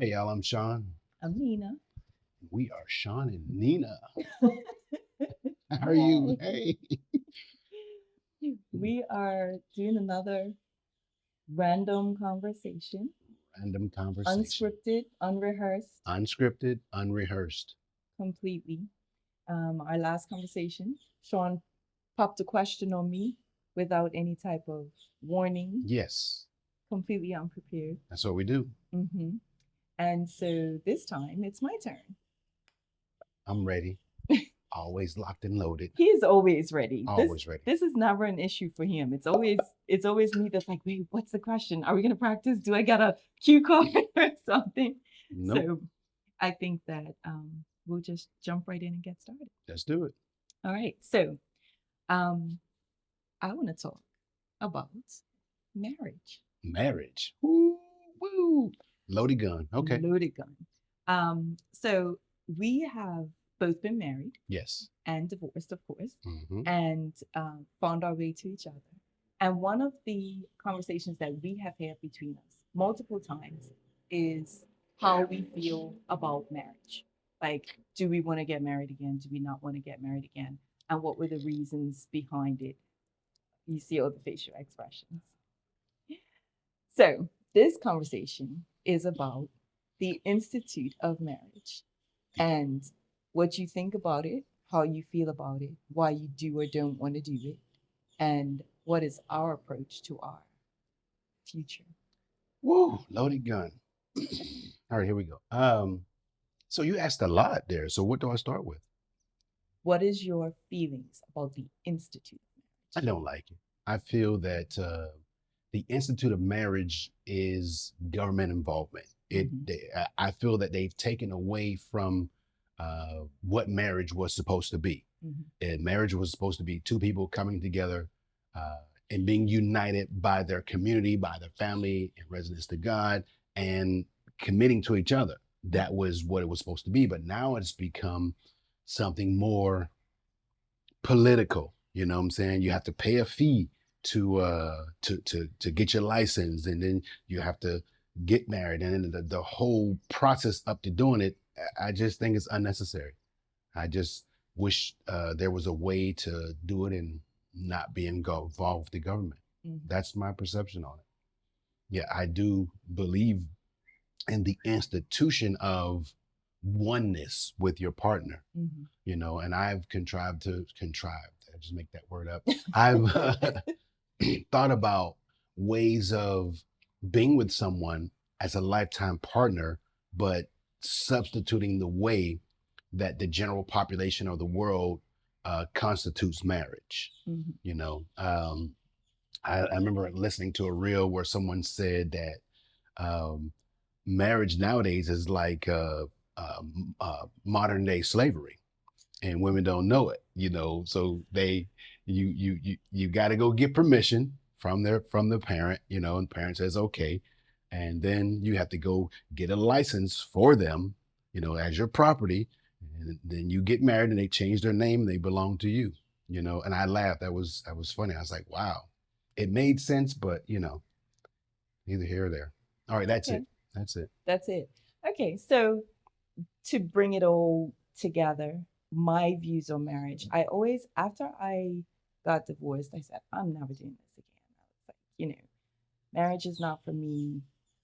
Hey y'all, I'm Shawn. I'm Nina. We are Shawn and Nina. How are you? Hi. Hey. We are doing another random conversation, Random conversation. unscripted, unrehearsed, Unscripted, unrehearsed. completely. Our last conversation, Shawn popped a question on me without any type of warning, Yes, completely unprepared. that's what we do. hmm And so this time it's my turn. I'm ready. Always locked and loaded. He is always ready. This Always ready. this is never an issue for him. It's always me that's like, wait, what's the question? Are we gonna practice? Do I got a cue card or something? Nope. So I think that we'll just jump right in and get started. Let's do it. All right. So um, I want to talk about marriage. Marriage. Woo, woo. Loaded gun. Okay. Loaded gun. So we have both been married Yes. and divorced, of course, hmm and found our way to each other. And one of the conversations that we have had between us multiple times is how we feel about marriage. Like, do we want to get married again? Do we not want to get married again? And what were the reasons behind it? You see all the facial expressions. So, this conversation is about the institute of marriage and what you think about it, how you feel about it, why you do or don't want to do it, and what is our approach to our future. Woo. Loaded gun. All right, here we go. So you asked a lot there. So what do I start with? What is your feelings about the institute of I marriage? don't like it. I feel that the institute of marriage is government involvement. Mm-hmm. I feel that they've taken away from what marriage was supposed to be. Mm-hmm. And marriage was supposed to be two people coming together uh, and being united by their community, by their family, in residence to God, and committing to each other. That was what it was supposed to be. But now it's become something more political. You know what I'm saying? You have to pay a fee to get your license, and then you have to get married, and then the whole process up to doing it. I just think it's unnecessary. I just wish there was a way to do it and not be involved with the government. Mm-hmm. That's my perception on it. Yeah, I do believe in the institution of oneness with your partner, Mm-hmm. and I've contrived, I just make that word up. I've thought about ways of being with someone as a lifetime partner, but substituting the way that the general population of the world constitutes marriage. Mm-hmm. You know, I remember listening to a reel where someone said that um, marriage nowadays is like modern day slavery, and women don't know it. So you got to go get permission from the parent. And the parent says okay, and then you have to go get a license for them, as your property, and then you get married and they change their name and they belong to you. And I laughed. That was funny. I was like, wow, it made sense, but neither here or there. All right, that's Okay, it. That's it. that's it. Okay, so to bring it all together, my views on marriage, I always, after I got divorced, I said, I'm never doing this again. I was like, marriage is not for me.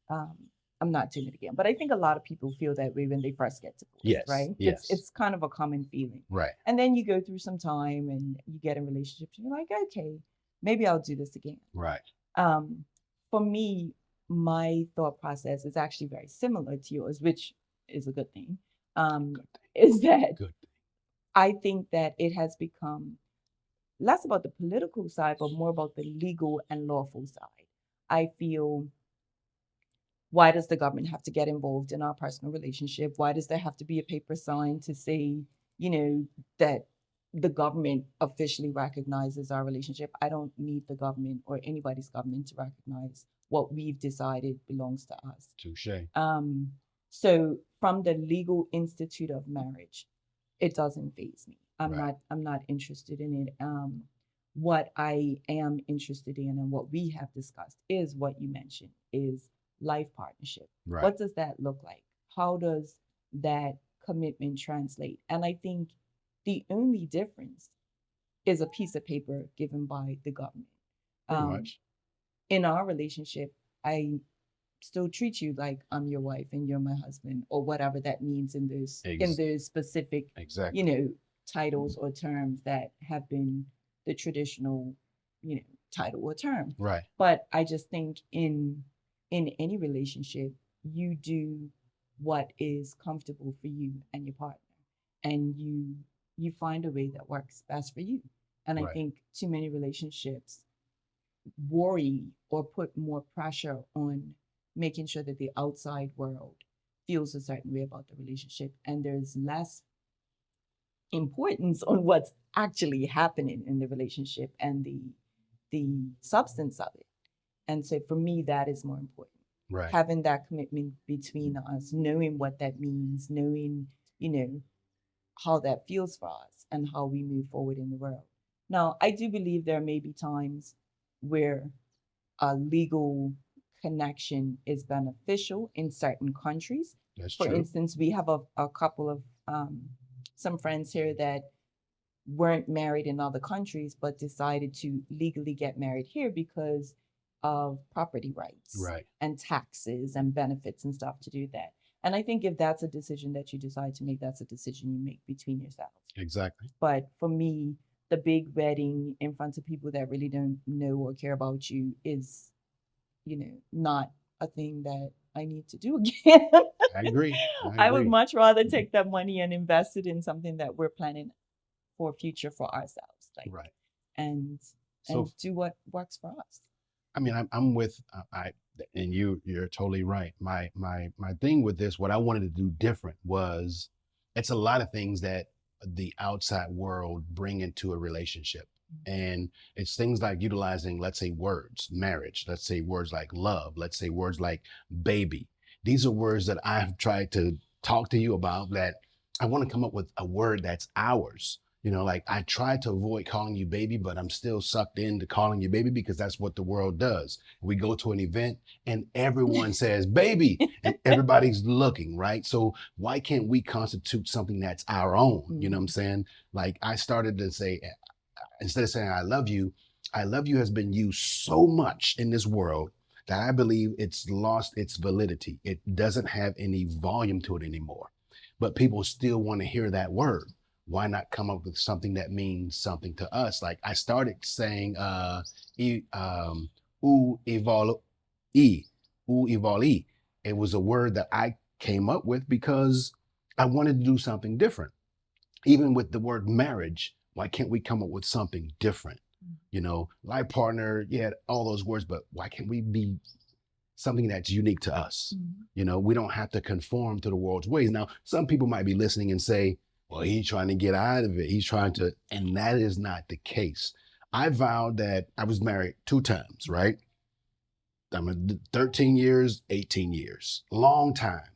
Um, I'm not doing it again. But I think a lot of people feel that way when they first get divorced, Yes. right? It's Yes. it's kind of a common feeling. Right. And then you go through some time and you get in relationships and you're like, okay, maybe I'll do this again. Right. Um, for me, my thought process is actually very similar to yours, which is a good thing. Um, Good thing. is that Good thing. I think that it has become less about the political side, but more about the legal and lawful side. I feel, why does the government have to get involved in our personal relationship? Why does there have to be a paper signed to say, that the government officially recognizes our relationship? I don't need the government or anybody's government to recognize what we've decided belongs to us. Touche. Um, so from the legal institute of marriage, it doesn't faze me. I'm Right. not I'm not interested in it. What I am interested in and what we have discussed is what you mentioned is life partnership. Right. What does that look like? how does that commitment translate? And I think the only difference is a piece of paper given by the government. Pretty Um, much. in our relationship, I still treat you like I'm your wife and you're my husband, or whatever that means in those specific, you Exactly. know, titles or terms that have been the traditional, you know, title or term. Right. But I just think in any relationship, you do what is comfortable for you and your partner, and you find a way that works best for you. And I Right. think too many relationships worry or put more pressure on making sure that the outside world feels a certain way about the relationship, and there's less importance on what's actually happening in the relationship and the substance of it. And so for me, that is more important. Right. Having that commitment between us, knowing what that means, knowing, you know, how that feels for us and how we move forward in the world. Now, I do believe there may be times where a legal connection is beneficial in certain countries. That's For true. instance, we have a couple of some friends here that weren't married in other countries but decided to legally get married here because of property rights Right. and taxes and benefits and stuff to do that. And I think if that's a decision that you decide to make, that's a decision you make between yourselves. Exactly. But for me, the big wedding in front of people that really don't know or care about you is, you know, not a thing that I need to do again. I agree. I I would agree. much rather take that money and invest it in something that we're planning for future for ourselves, like, Right. and So do what works for us. I mean, I'm with I, and you're totally right. My thing with this, what I wanted to do different was, it's a lot of things that the outside world bring into a relationship, and it's things like utilizing, let's say, words, marriage. Let's say words like love. Let's say words like baby. These are words that I've tried to talk to you about. That I want to come up with a word that's ours. Like I try to avoid calling you baby, but I'm still sucked into calling you baby because that's what the world does. We go to an event and everyone says baby and everybody's looking, right? So why can't we constitute something that's our own? You know what I'm saying? Like I started to say, instead of saying I love you has been used so much in this world that I believe it's lost its validity. It doesn't have any volume to it anymore. But people still want to hear that word. Why not come up with something that means something to us? Like I started saying u evol e, u evol. It was a word that I came up with because I wanted to do something different. Even with the word marriage, why can't we come up with something different? Life partner, yeah, all those words, but why can't we be something that's unique to us? We don't have to conform to the world's ways. Now, some people might be listening and say, well, he's trying to get out of it. He's trying to, and that is not the case. I vowed that I was married 2 times, right? I'm 13 years, 18 years, long time.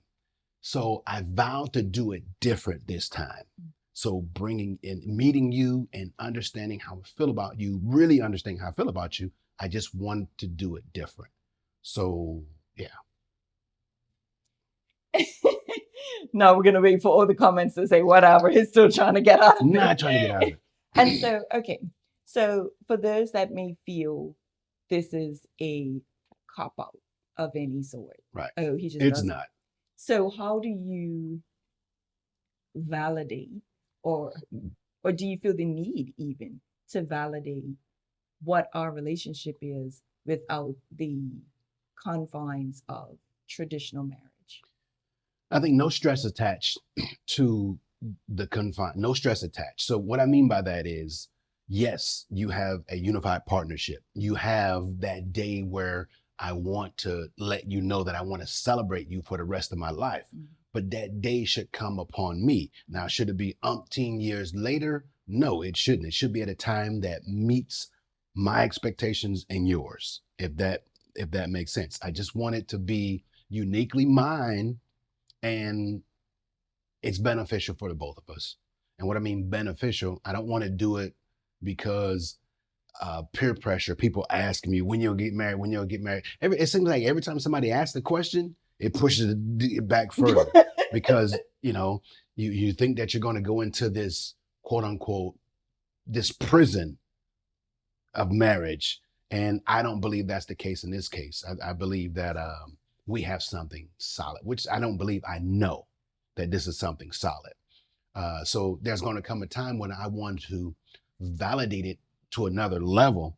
So I vowed to do it different this time. So bringing in, meeting you and understanding how I feel about you, really understanding how I feel about you, I just wanted to do it different. So yeah. No, we're gonna wait for all the comments to say whatever. He's still trying to get out of it. Not trying to get out of it. And so, okay. So for those that may feel this is a cop out of any sort. Right. Oh, he just It's doesn't. not. So how do you validate or do you feel the need even to validate what our relationship is without the confines of traditional marriage? I think no stress attached to the confine, no stress attached. So what I mean by that is, yes, you have a unified partnership. You have that day where I want to let you know that I want to celebrate you for the rest of my life. But that day should come upon me. Now, should it be umpteen years later? No, it shouldn't. It should be at a time that meets my expectations and yours, if that makes sense. I just want it to be uniquely mine, and it's beneficial for the both of us. And what I mean beneficial, I don't want to do it because peer pressure. People ask me when you'll get married, when you'll get married. It seems like every time somebody asks the question, it pushes it back further. because you think that you're going to go into this quote unquote this prison of marriage, and I don't believe that's the case in this case. I believe that we have something solid, which I don't believe, I know that this is something solid. So there's going to come a time when I want to validate it to another level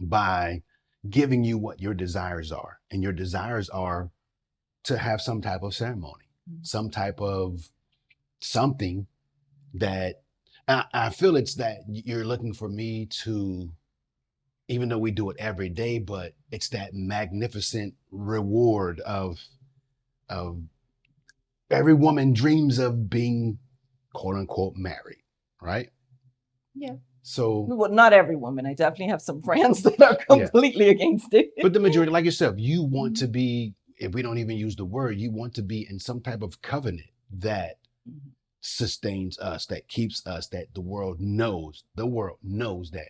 by giving you what your desires are. And your desires are to have some type of ceremony, some type of something that I feel it's that you're looking for me to, even though we do it every day, but it's that magnificent reward of every woman dreams of being quote unquote married, right? Yeah. So, well, not every woman. I definitely have some friends that are completely against it. But the majority, like yourself, you want to be, if we don't even use the word, you want to be in some type of covenant that sustains us, that keeps us, that the world knows that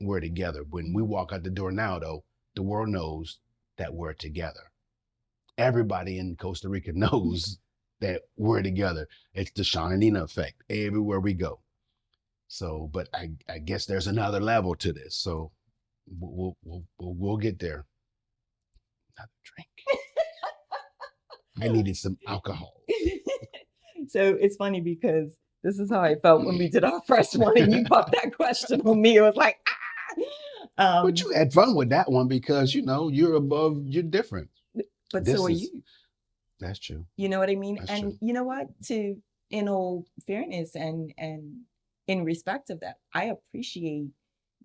we're together. When we walk out the door now, though, the world knows that we're together. Everybody in Costa Rica knows that we're together. It's the Shawn and Nina effect everywhere we go. So, but I guess there's another level to this. So we'll get there. Another drink. I needed some alcohol. So it's funny because this is how I felt when we did our first one, and you popped that question on me. It was like, but you had fun with that one because you're different. But so are you. That's true. You know what I mean? That's and true. You know what? In all fairness and in respect of that, I appreciate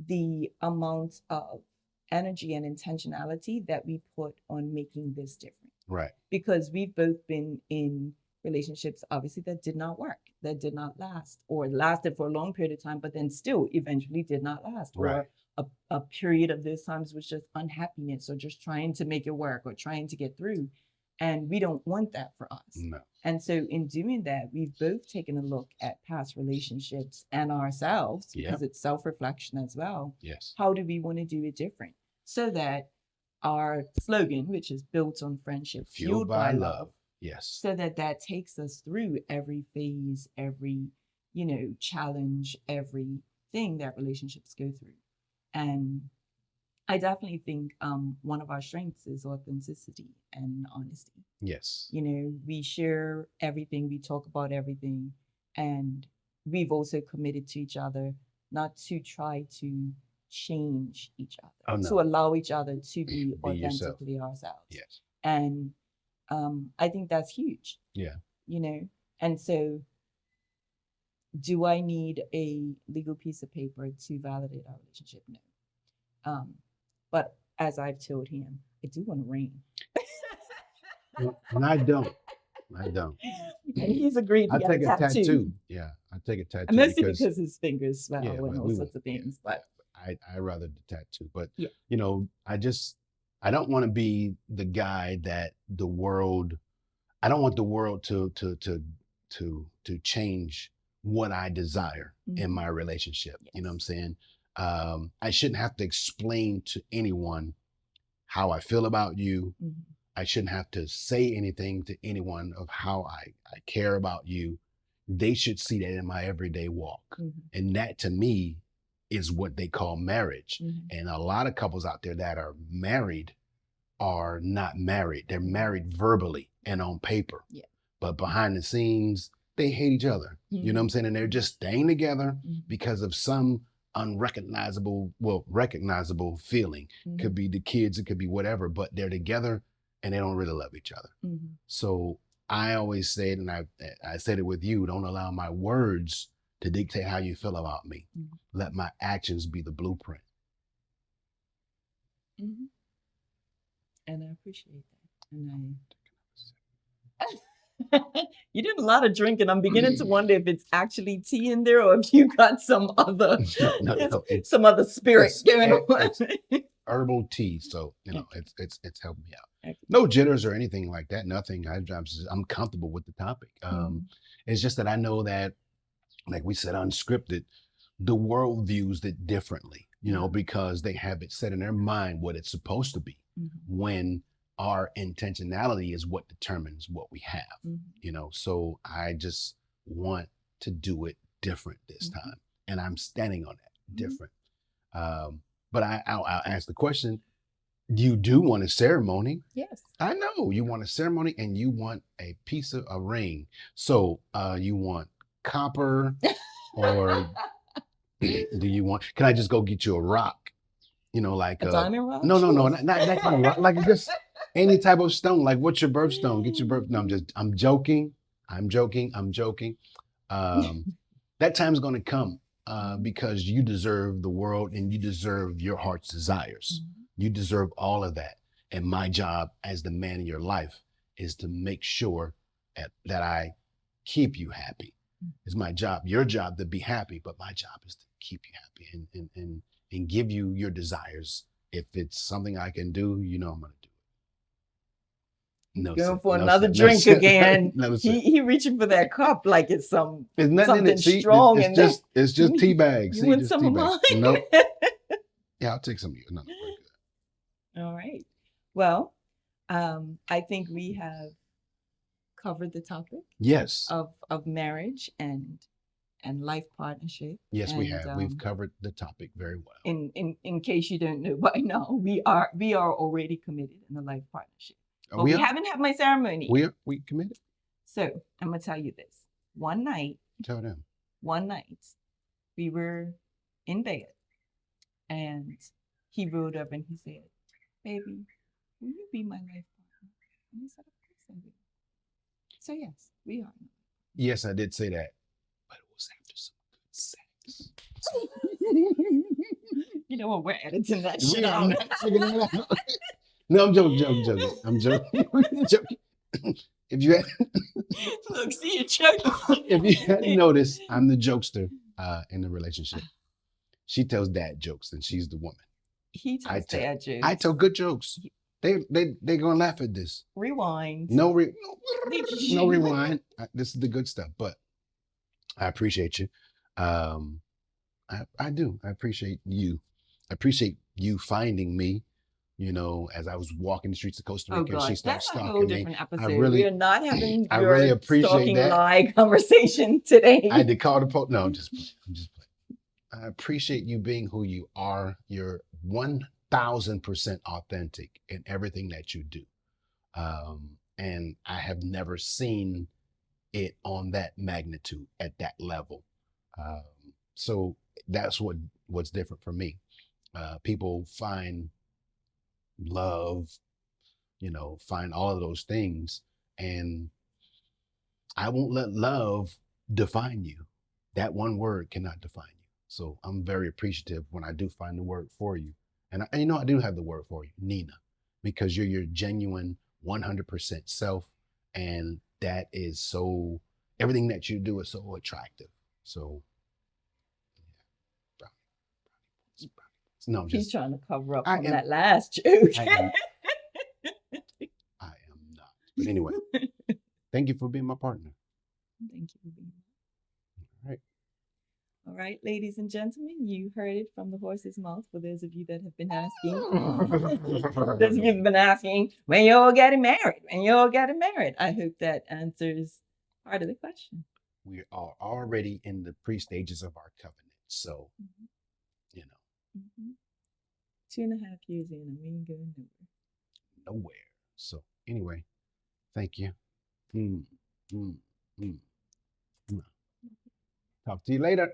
the amount of energy and intentionality that we put on making this different. Right. Because we've both been in relationships, obviously, that did not work, that did not last, or lasted for a long period of time, but then still eventually did not last. Right. Or a period of those times was just unhappiness or just trying to make it work or trying to get through. And we don't want that for us. No. And so in doing that, we've both taken a look at past relationships and ourselves, because it's self-reflection as well. Yes. How do we want to do it different? So that our slogan, which is built on friendship, fueled by love. Yes. So that takes us through every phase, every, challenge, everything that relationships go through. And I definitely think one of our strengths is authenticity and honesty. Yes. We share everything, we talk about everything, and we've also committed to each other not to try to change each other, to allow each other to be authentically ourselves. Yes. And I think that's huge. Yeah. And so do I need a legal piece of paper to validate our relationship? No. But as I've told him, I do want a ring. And I don't. And he's agreed to I'll take a tattoo. Yeah, I'll take a tattoo. Mostly because his fingers swell and all sorts of things. But I rather the tattoo. But I don't want to be the guy that I don't want the world to change what I desire in my relationship. Yes. You know what I'm saying? I shouldn't have to explain to anyone how I feel about you. Mm-hmm. I shouldn't have to say anything to anyone of how I care about you. They should see that in my everyday walk. Mm-hmm. And that to me is what they call marriage. Mm-hmm. And a lot of couples out there that are married are not married. They're married verbally and on paper. Yeah. But behind the scenes, they hate each other. Mm-hmm. You know what I'm saying? And they're just staying together because of some recognizable feeling. Mm-hmm. Could be the kids, it could be whatever, but they're together and they don't really love each other. Mm-hmm. So I always said, and I said it with you, don't allow my words to dictate how you feel about me. Mm-hmm. Let my actions be the blueprint. Mm-hmm. And I appreciate that. And you did a lot of drinking. I'm beginning to wonder if it's actually tea in there or if you got some other some other spirit going on. Herbal tea, so it's helped me out. No jitters or anything like that. Nothing. I'm comfortable with the topic. It's just that I know that, like we said, unscripted, the world views it differently. Because they have it set in their mind what it's supposed to be when our intentionality is what determines what we have, Mhm. you know. So I just want to do it different this Mhm. time, and I'm standing on that Mhm. different. But I'll ask the question: you do want a ceremony? Yes. I know you want a ceremony, and you want a piece of a ring. So you want copper, or do you want? Can I just go get you a rock? You know, like A diamond rock? no, no, no, Sure. not that kind of rock. Like just any type of stone. Like what's your birthstone? Get your birth. No, I'm joking. I'm joking. I'm joking. Um, that time's gonna come because you deserve the world and you deserve your heart's desires. Mhm. You deserve all of that. And my job as the man in your life is to make sure that I keep you happy. It's my job, your job to be happy, but my job is to keep you happy and give you your desires. If it's something I can do, you know I'm gonna do it. He's No, going sir. for No, another sir. No, drink sir. again. No, sir. He reaching for that cup like it's There's nothing in something it. See, strong it's in there. just it's just tea bags. You See, want just some tea of bags. mine? Nope. Yeah, I'll take some of you. No, no, we're good. All right. Well, I think we have covered the topic Yes. of marriage and life partnership. Yes, we And have. We've covered the topic very well. in case you don't know by now, we are already committed in a life partnership. But we are. haven't had my ceremony. We committed. So I'm gonna tell you this. One night, Tell them. we were in bed, and he rode up and he said, "Baby, will you be my life partner?" And I said, "Of course I will." So yes, we are. Yes, I did say that, but it was after some good sex. You know what? We're editing that We shit are out. not figuring that out. No, I'm joking. I'm joking. Joking. If you had, Look, see you choking. if you hadn't noticed, I'm the jokester in the relationship. She tells dad jokes, and she's the woman. He tells dad jokes. I tell good jokes. They gonna laugh at this. Rewind. No rewind. This is the good stuff. But I appreciate you. I do. I appreciate you. I appreciate you finding me. You know, as I was walking the streets of Costa Rica, and she started That's a whole stalking me. different episode. I really, we are not having I your really appreciate stalking that. lie conversation today. I had to call the post. No, I'm just playing. I appreciate you being who you are. You're 1,000% authentic in everything that you do. And I have never seen it on that magnitude at that level. Um, so that's what's different for me. People find love, you know, find all of those things, and I won't let love define you. That one word cannot define you. So I'm very appreciative when I do find the word for you. And you know, I do have the word for you, Nina, because you're your genuine 100% self. And that is so, everything that you do is so attractive. So, yeah. No, He's trying to cover up I from am, that last joke. I am not. But anyway, thank you for being my partner. Thank you for being All right. All right, ladies and gentlemen, you heard it from the horse's mouth. For those of you that have been asking, those of you that have been asking, when you're getting married, I hope that answers part of the question. We are already in the pre-stages of our covenant. So, you know. 2.5 years in, and we ain't going nowhere. So anyway, thank you. Mm, mm, mm, mm. Talk to you later.